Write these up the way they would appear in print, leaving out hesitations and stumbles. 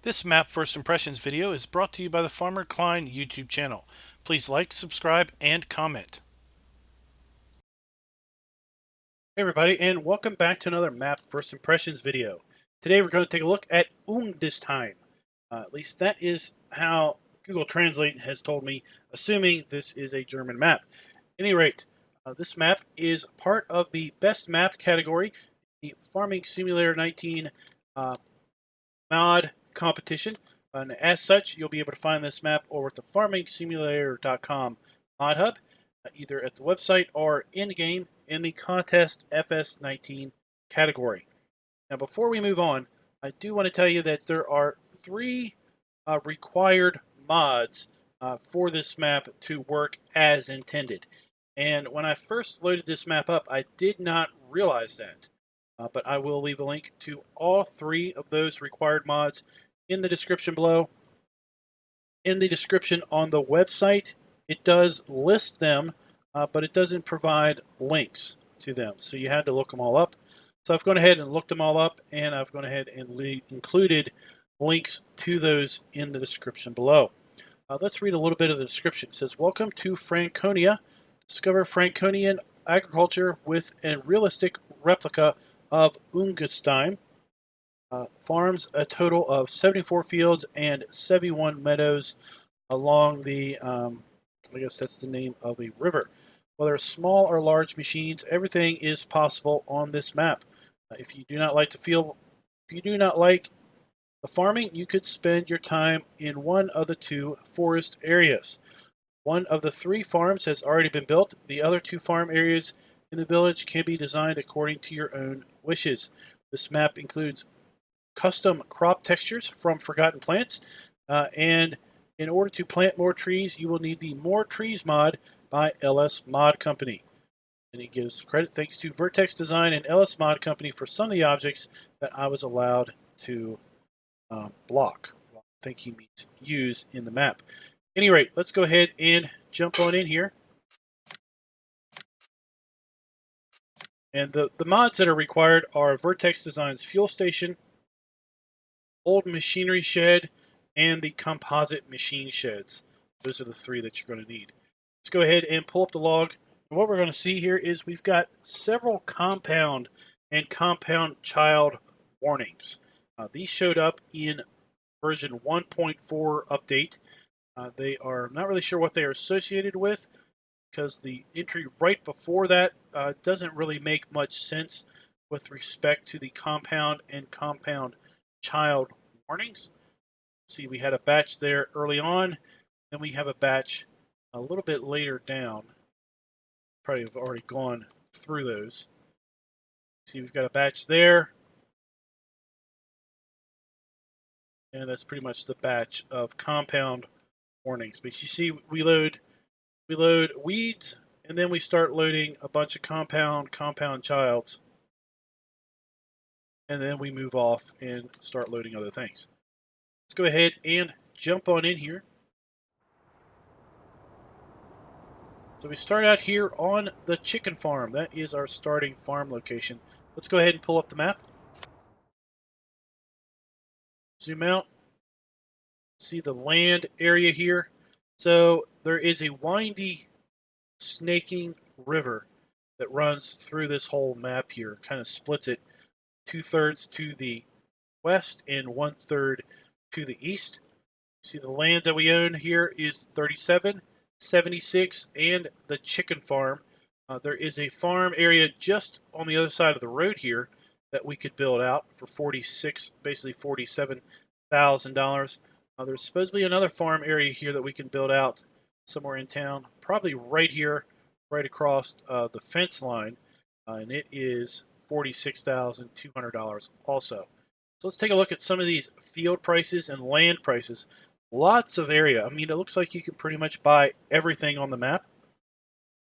This map first impressions video is brought to you by the Farmer Klein YouTube channel. Please like, subscribe, and comment. Hey everybody, and welcome back to another map first impressions video. Today we're going to take a look at Ungetsheim. At least that is how Google Translate has told me, assuming this is a German map. At any rate, this map is part of the best map category, the Farming Simulator 19 mod competition. And as such, you'll be able to find this map over at the farmingsimulator.com mod hub, either at the website or in-game in the contest FS19 category. Now, before we move on, I do want to tell you that there are three required mods for this map to work as intended. And when I first loaded this map up, I did not realize that. But I will leave a link to all three of those required mods in the description below. In the description on the website, it does list them, but it doesn't provide links to them. So you had to look them all up. So I've gone ahead and looked them all up, and I've gone ahead and included links to those in the description below. Let's read a little bit of the description. It says, "Welcome to Franconia. Discover Franconian agriculture with a realistic replica of Ungetsheim. Farms a total of 74 fields and 71 meadows along the, I guess that's the name of a river. Whether small or large machines, everything is possible on this map. If you do not like the farming, you could spend your time in one of the two forest areas. One of the three farms has already been built. The other two farm areas in the village can be designed according to your own wishes. This map includes custom crop textures from forgotten plants, and in order to plant more trees, you will need the More Trees mod by LS-Modcompany." And he gives credit thanks to VertexDezign and LS-Modcompany for some of the objects that I was allowed to block. I think he means use in the map. At any rate, let's go ahead and jump on in here. And the mods that are required are VertexDesign's fuel station, old machinery shed, and the composite machine sheds. Those are the three that you're going to need. Let's go ahead and pull up the log. And what we're going to see here is we've got several compound and compound child warnings. These showed up in version 1.4 update. They are not really sure what they are associated with, because the entry right before that doesn't really make much sense with respect to the compound and compound child warnings. See, we had a batch there early on, then we have a batch a little bit later down. Probably have already gone through those. See, we've got a batch there, and that's pretty much the batch of compound warnings. But you see, we load weeds, and then we start loading a bunch of compound childs, and then we move off and start loading other things. Let's go ahead and jump on in here. So we start out here on the chicken farm. That is our starting farm location. Let's go ahead and pull up the map. Zoom out. See the land area here. So there is a windy, snaking river that runs through this whole map here. Kind of splits it 2/3 to the west and 1/3 to the east. See, the land that we own here is 37, 76, and the chicken farm. There is a farm area just on the other side of the road here that we could build out for basically $47,000. There's supposed to be another farm area here that we can build out somewhere in town, probably right here, right across the fence line, and it is $46,200 also. So let's take a look at some of these field prices and land prices. Lots of area. I mean, it looks like you can pretty much buy everything on the map.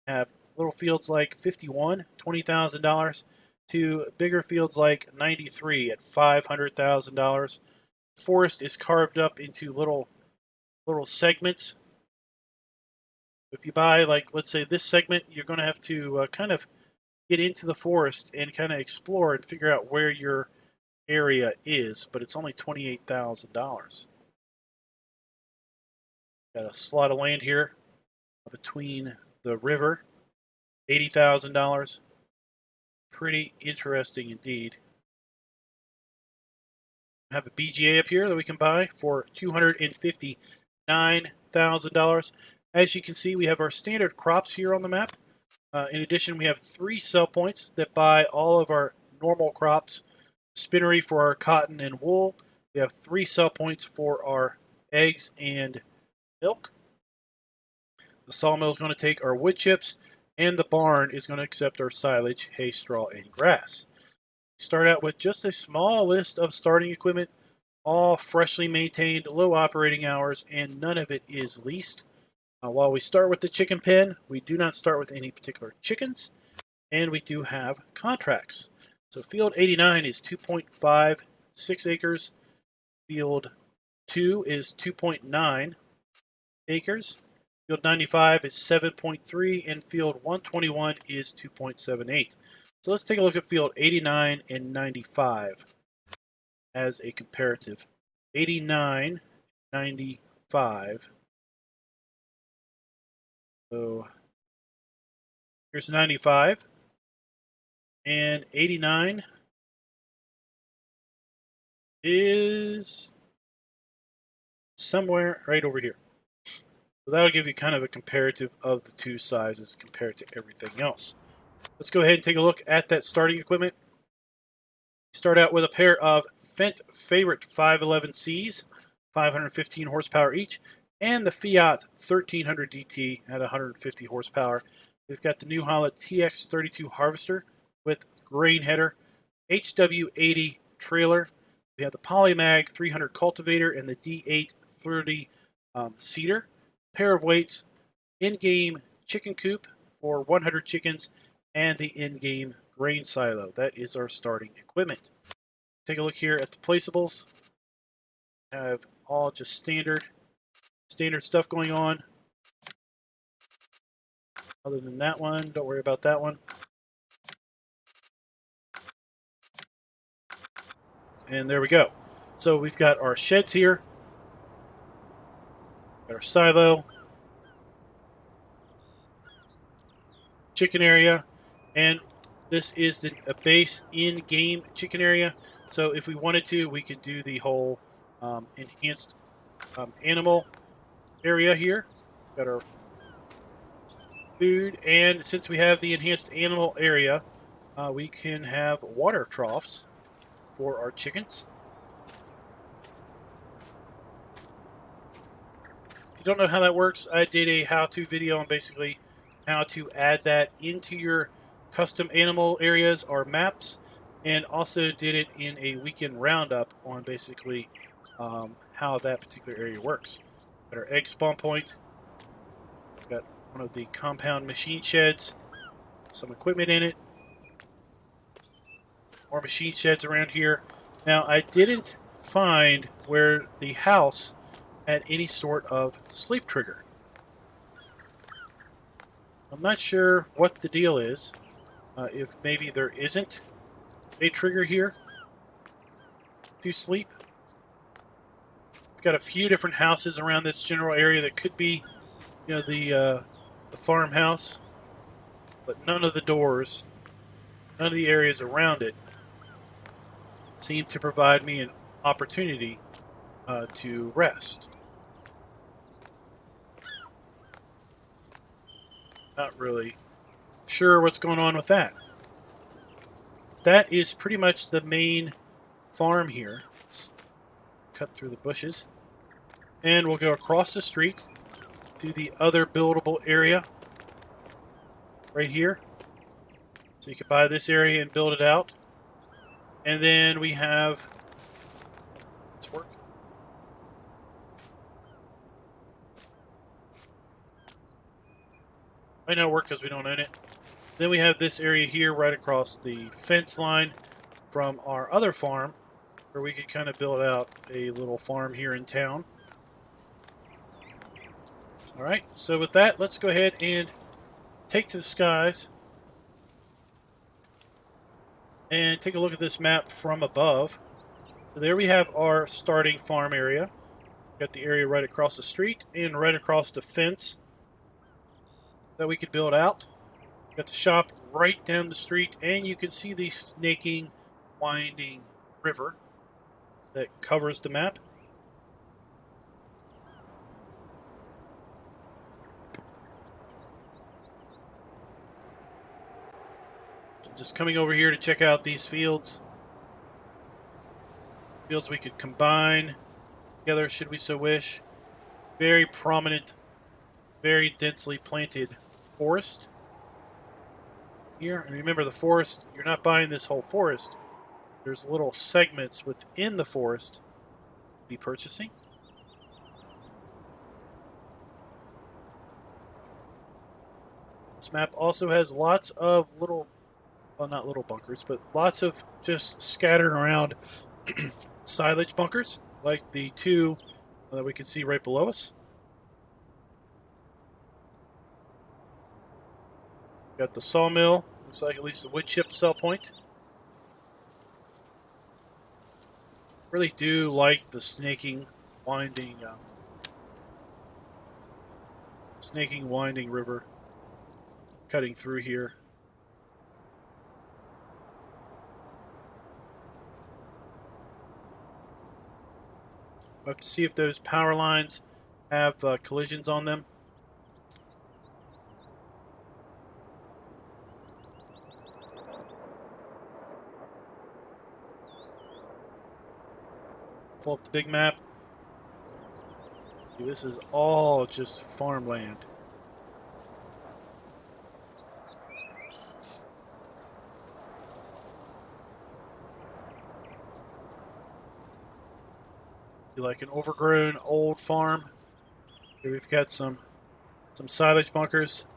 Have little fields like 51, $20,000, to bigger fields like 93 at $500,000. Forest is carved up into little segments. If you buy, like, let's say this segment, you're going to have to kind of get into the forest and kind of explore and figure out where your area is, but it's only $28,000. Got a slot of land here between the river, $80,000. Pretty interesting indeed. Have a BGA up here that we can buy for $259,000. As you can see, we have our standard crops here on the map. In addition, we have 3 sell points that buy all of our normal crops. Spinnery for our cotton and wool. We have 3 sell points for our eggs and milk. The sawmill is going to take our wood chips, and the barn is going to accept our silage, hay, straw, and grass. Start out with just a small list of starting equipment, all freshly maintained, low operating hours, and none of it is leased. While we start with the chicken pen, we do not start with any particular chickens, and we do have contracts. So field 89 is 2.56 acres, field 2 is 2.9 acres, field 95 is 7.3, and field 121 is 2.78. So let's take a look at field 89 and 95 as a comparative. 89, 95. So here's 95, and 89 is somewhere right over here. So that'll give you kind of a comparative of the two sizes compared to everything else. Let's go ahead and take a look at that starting equipment. Start out with a pair of Fendt Favorite 511Cs, 515 horsepower each, and the Fiat 1300 DT at 150 horsepower. We've got the New Holland TX32 harvester with grain header, HW80 trailer. We have the Polymag 300 cultivator and the D830 seeder. Pair of weights, in-game chicken coop for 100 chickens, and the in-game grain silo. That is our starting equipment. Take a look here at the placeables. Have all just standard stuff going on. Other than that one, don't worry about that one. And there we go. So we've got our sheds here, got our silo, chicken area, and this is a base in-game chicken area. So if we wanted to, we could do the whole enhanced animal area here. Got our food, and since we have the enhanced animal area, we can have water troughs for our chickens. If you don't know how that works, I did a how-to video on basically how to add that into your custom animal areas or maps, and also did it in a weekend roundup on basically how that particular area works. Got our egg spawn point. Got one of the compound machine sheds, some equipment in it. More machine sheds around here. Now, I didn't find where the house had any sort of sleep trigger. I'm not sure what the deal is. If maybe there isn't a trigger here to sleep. We've got a few different houses around this general area that could be, you know, the farmhouse, but none of the doors, none of the areas around it seem to provide me an opportunity to rest. Not really sure what's going on with that. That is pretty much the main farm here. Let's cut through the bushes. And we'll go across the street to the other buildable area right here. So you can buy this area and build it out. And then we have, let's work. Might not work because we don't own it. Then we have this area here right across the fence line from our other farm, where we could kind of build out a little farm here in town. All right, so with that, let's go ahead and take to the skies and take a look at this map from above. So there we have our starting farm area. Got the area right across the street and right across the fence that we could build out. Got the shop right down the street, and you can see the snaking, winding river that covers the map. Just coming over here to check out these fields. Fields we could combine together should we so wish. Very prominent, very densely planted forest here. And remember, the forest, you're not buying this whole forest. There's little segments within the forest to be purchasing. This map also has lots of little, well, not little bunkers, but lots of just scattered around silage bunkers, like the two that we can see right below us. Got the sawmill, looks like at least the wood chip sell point. Really do like the snaking, winding river cutting through here. We'll have to see if those power lines have collisions on them. Pull up the big map. See, this is all just farmland. Like an overgrown old farm. Here we've got some silage bunkers.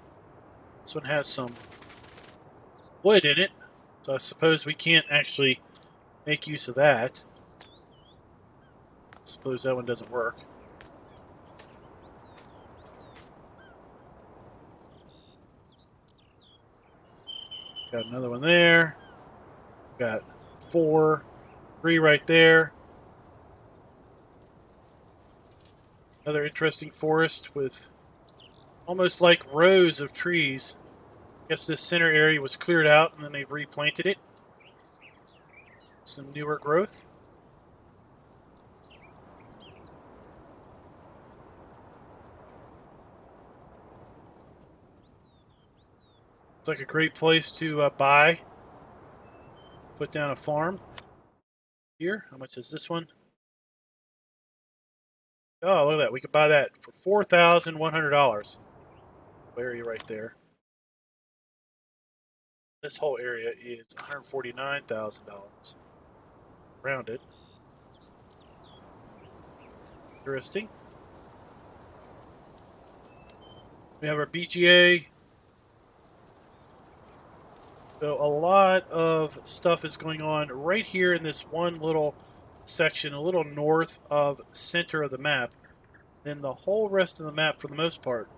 This one has some wood in it, so I suppose we can't actually make use of that. I suppose that one doesn't work. Got another one there. Got 3 right there. Another interesting forest with almost like rows of trees. I guess this center area was cleared out and then they've replanted it. Some newer growth. It's like a great place to buy. Put down a farm. Here, how much is this one? Oh, look at that. We could buy that for $4,100. Area right there. This whole area is $149,000. Rounded. Interesting. We have our BGA. So a lot of stuff is going on right here in this one little section, a little north of center of the map. Then the whole rest of the map, for the most part,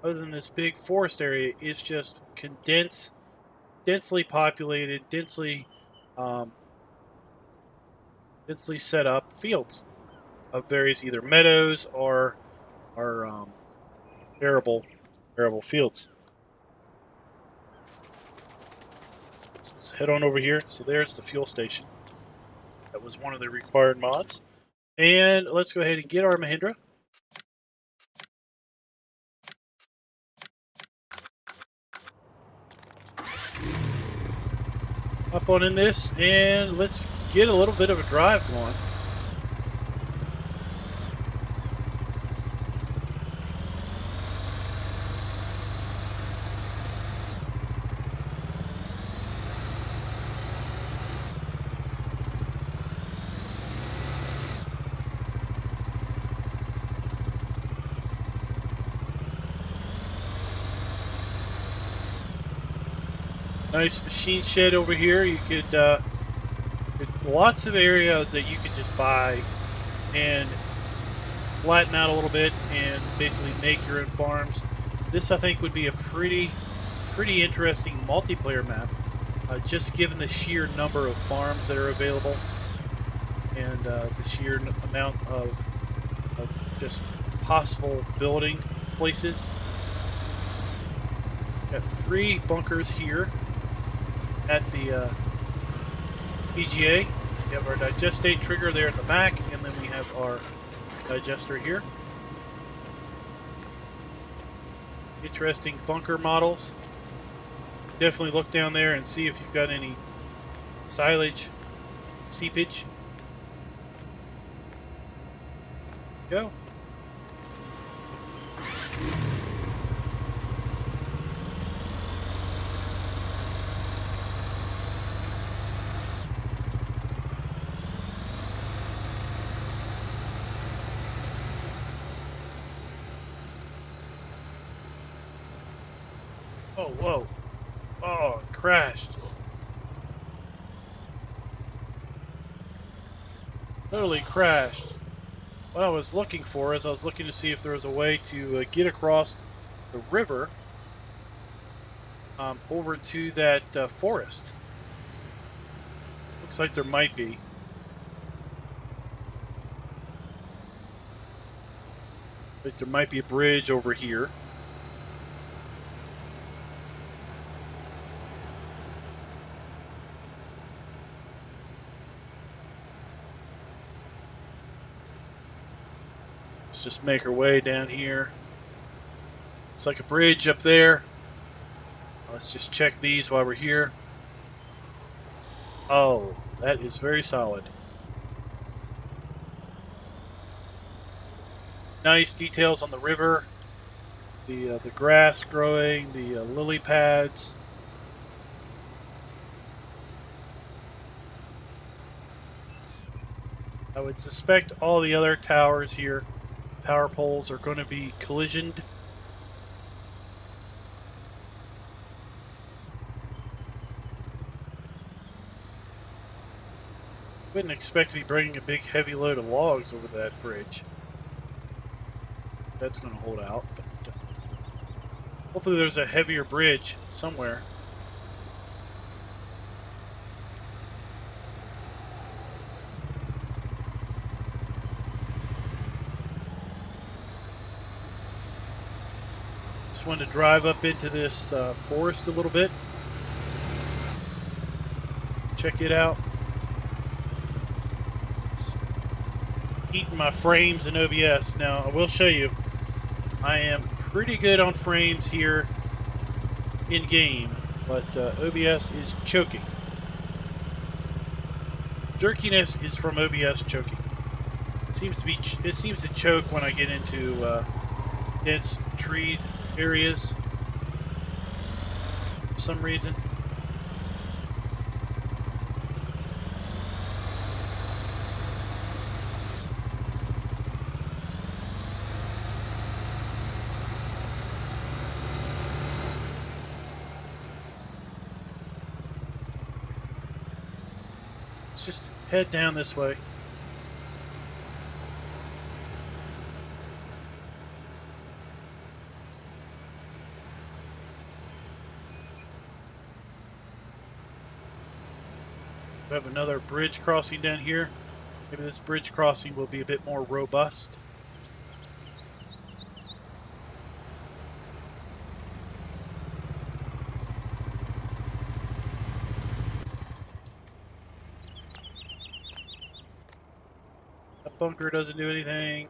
other than this big forest area, is just condensed, densely populated, densely set up fields of various either meadows or arable fields. So let's head on over here. So there's the fuel station. That was one of the required mods. And let's go ahead and get our Mahindra. Up on in this, and let's get a little bit of a drive going. Nice machine shed over here. You could lots of area that you could just buy and flatten out a little bit and basically make your own farms. This, I think, would be a pretty interesting multiplayer map, just given the sheer number of farms that are available and the sheer amount of just possible building places. Got 3 bunkers here at the PGA. We have our digestate trigger there in the back, and then we have our digester here. Interesting bunker models. Definitely look down there and see if you've got any silage seepage. Go. Oh, whoa. Oh, it crashed. Totally crashed. What I was looking for is I was looking to see if there was a way to get across the river over to that forest. Looks like there might be. Like there might be a bridge over here. Let's just make our way down here. It's like a bridge up there. Let's just check these while we're here. Oh, that is very solid. Nice details on the river. The grass growing, the lily pads. I would suspect all the other towers here, power poles, are going to be collisioned. Wouldn't expect to be bringing a big heavy load of logs over that bridge. That's going to hold out, but hopefully there's a heavier bridge somewhere. Just wanted to drive up into this forest a little bit. Check it out. It's eating my frames in OBS. Now, I will show you. I am pretty good on frames here in game, but OBS is choking. Jerkiness is from OBS choking. It seems to choke when I get into dense tree areas for some reason. Let's just head down this way. We have another bridge crossing down here. Maybe this bridge crossing will be a bit more robust. That bunker doesn't do anything.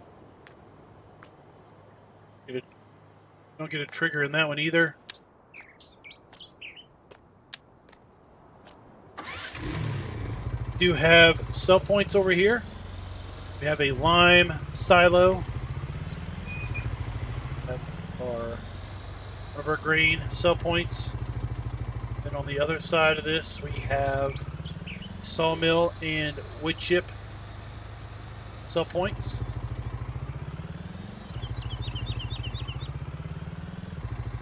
Don't get a trigger in that one either. Do have sell points over here. We have a lime silo. We have our evergreen sell points. Then on the other side of this, we have sawmill and wood chip sell points.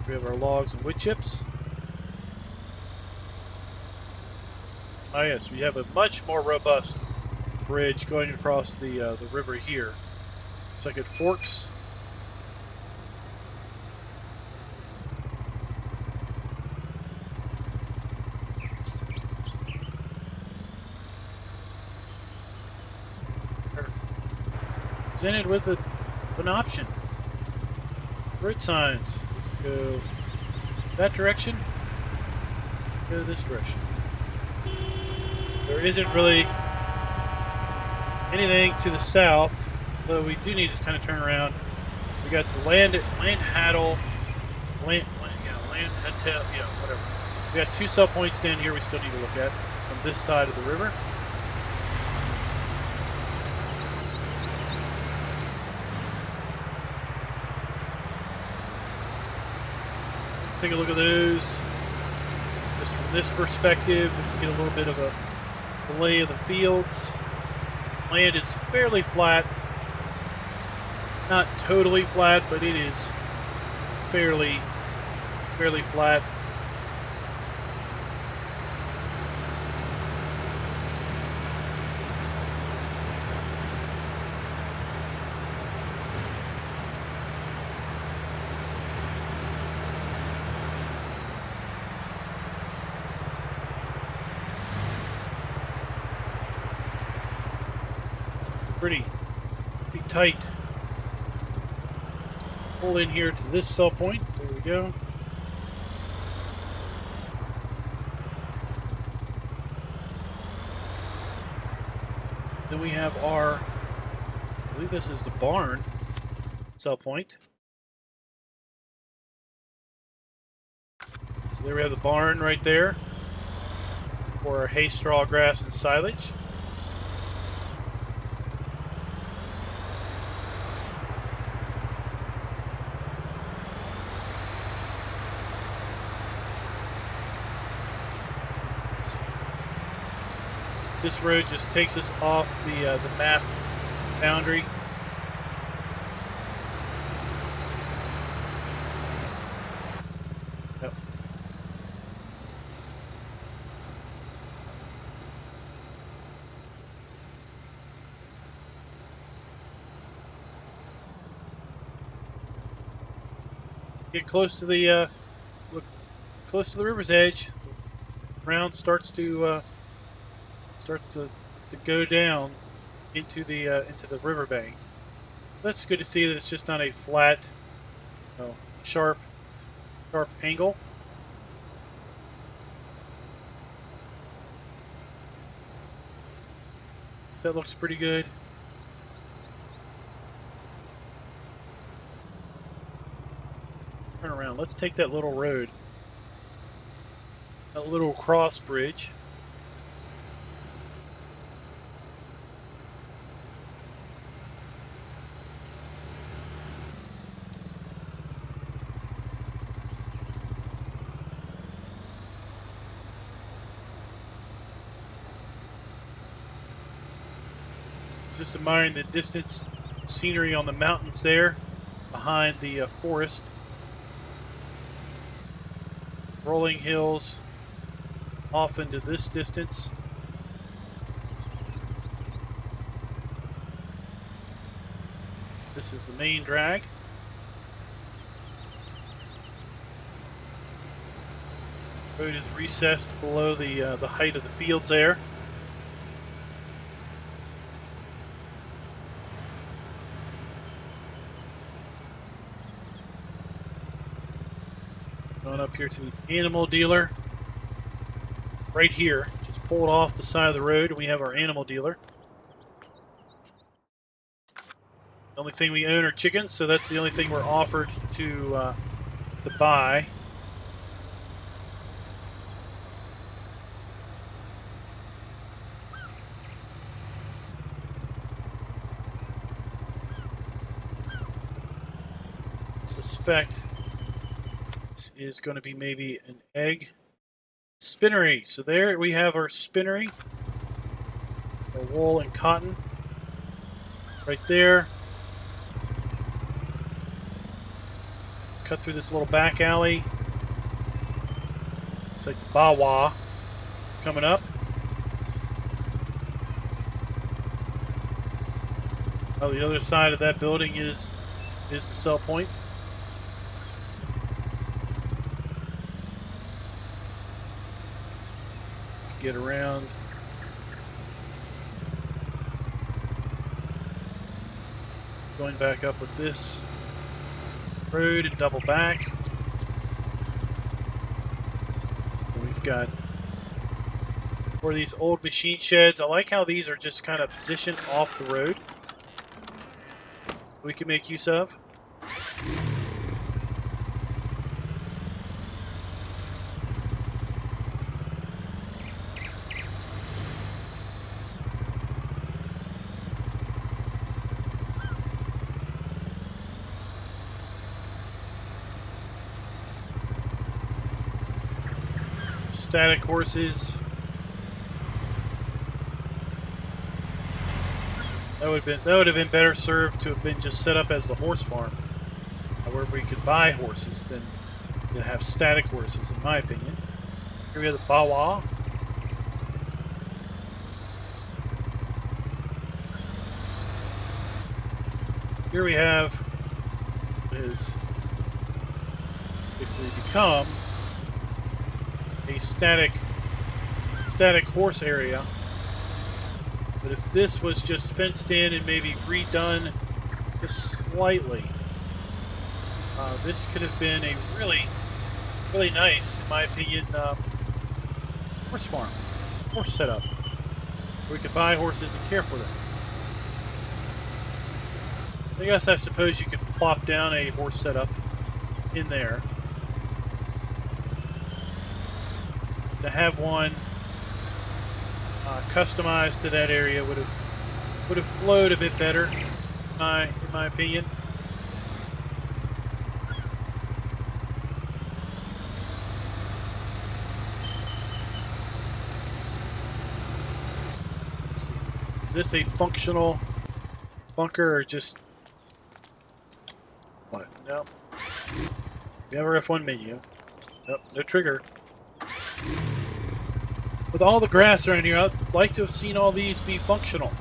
We have our logs and wood chips. Oh yes, we have a much more robust bridge going across the river here. Looks like it forks. presented with an option. Road signs. Go that direction. Go this direction. There isn't really anything to the south, though we do need to kind of turn around. We got the land haddle, land hatel, yeah, whatever. We got 2 sell points down here we still need to look at on this side of the river. Let's take a look at those. Just from this perspective, we can get a little bit of a lay of the fields. Land is fairly flat. Not totally flat, but it is fairly flat. This is pretty tight. Pull in here to this sell point. There we go. Then we have our, I believe this is the barn sell point. So there we have the barn right there for our hay, straw, grass, and silage. This road just takes us off the map boundary. Yep. Get close to the look close to the river's edge. The ground starts to go down into the riverbank. That's good to see that it's just not a flat, sharp angle. That looks pretty good. Turn around. Let's take that little road, that little cross bridge. Just admiring the distance scenery on the mountains there behind the forest. Rolling hills off into this distance. This is the main drag. Road is recessed below the height of the fields there. Going up here to the animal dealer. Right here. Just pull it off the side of the road and we have our animal dealer. The only thing we own are chickens, so that's the only thing we're offered to buy. I suspect is going to be maybe an egg spinnery. So there we have our spinnery, our wool and cotton right there. Let's cut through this little back alley. It's like the Bawa coming up. Oh, the other side of that building is the sell point. Get around. Going back up with this road and double back. And we've got for these old machine sheds. I like how these are just kind of positioned off the road. We can make use of. Some static horses. That would have been better served to have been just set up as the horse farm, where we could buy horses than to have static horses, in my opinion. Here we have the Bawa. Here we have is basically become a static horse area. But if this was just fenced in and maybe redone just slightly, this could have been a really, really nice, in my opinion, horse farm, horse setup, where we could buy horses and care for them. I suppose you could plop down a horse setup in there. To have one customized to that area would have flowed a bit better, in my opinion. Let's see. Is this a functional bunker or just what? No. We have our F1 menu. Nope, no trigger. With all the grass around here, I'd like to have seen all these be functional.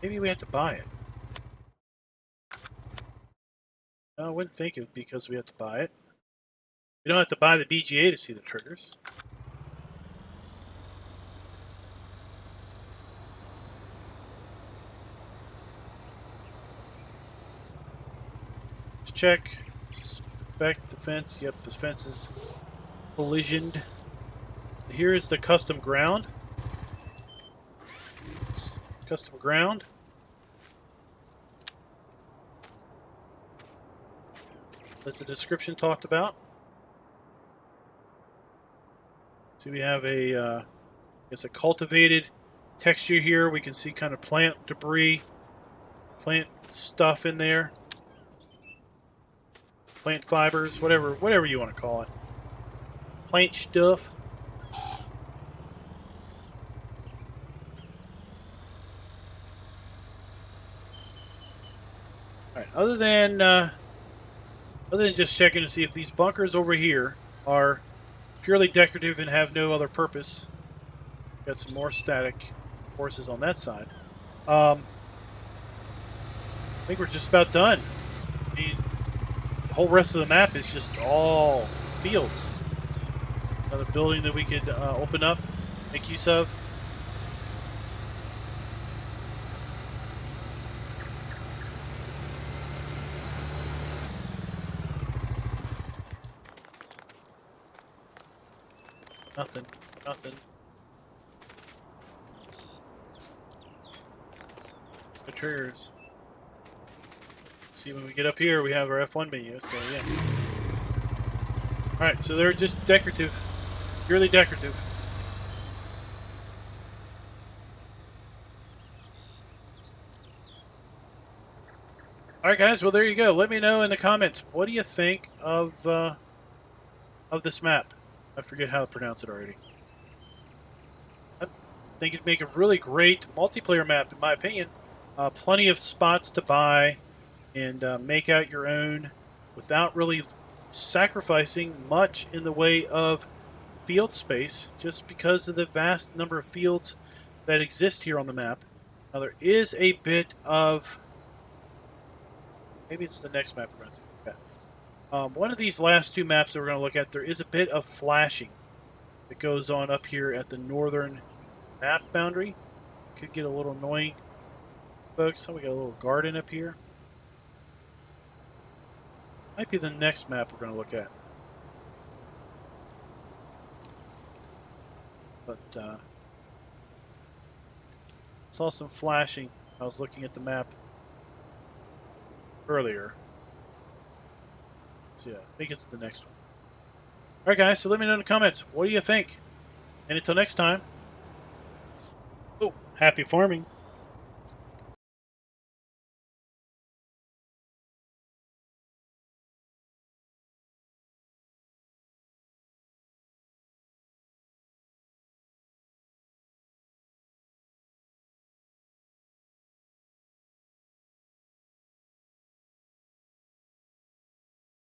Maybe we have to buy it. No, I wouldn't think it would be because we have to buy it. We don't have to buy the BGA to see the triggers. Let's check. Suspect the fence. Yep, the fence is collisioned. Here is the custom ground. Custom ground. As the description talked about. So we have a, it's a cultivated texture here. We can see kind of plant debris, plant stuff in there. Plant fibers, whatever you want to call it. Plant stuff. Alright, other than just checking to see if these bunkers over here are purely decorative and have no other purpose. Got some more static horses on that side. I think we're just about done. I mean, the whole rest of the map is just all fields. Another building that we could open up, make use of. Nothing. No triggers. See, when we get up here, we have our F1 menu, so yeah. Alright, so they're just decorative. Purely decorative. Alright guys, well there you go. Let me know in the comments, what do you think of this map? I forget how to pronounce it already. I think it'd make a really great multiplayer map, in my opinion. Plenty of spots to buy and make out your own without really sacrificing much in the way of field space, just because of the vast number of fields that exist here on the map. Now there is a bit of, maybe it's the next map we're going to look at. One of these last two maps that we're going to look at, there is a bit of flashing that goes on up here at the northern map boundary. Could get a little annoying, folks. So we got a little garden up here. Might be the next map we're going to look at. But saw some flashing. I was looking at the map earlier. So yeah, I think it's the next one. Alright guys, so let me know in the comments. What do you think? And until next time, happy farming.